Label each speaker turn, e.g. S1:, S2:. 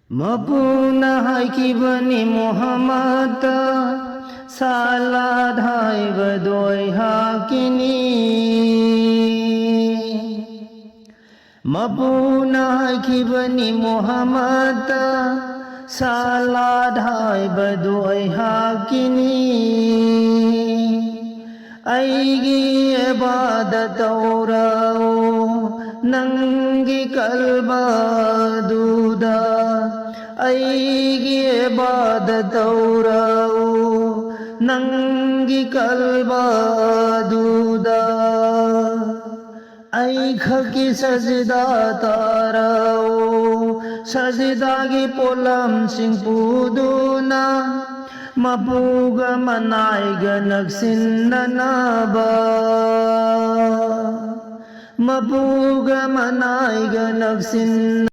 S1: Mapuna haikibani Muhammad saladhai badoi hakini Mapuna haikibani Muhammad saladhai badoi hakini Aigi ibadat aurao nangi kalba duda Aigi ibadat aurao nangi kalba duda Aikha ki sajda tarao sajda ki polam sing puduna Mapuga manaiga nagsinanaba Mapuga manaiga nagsin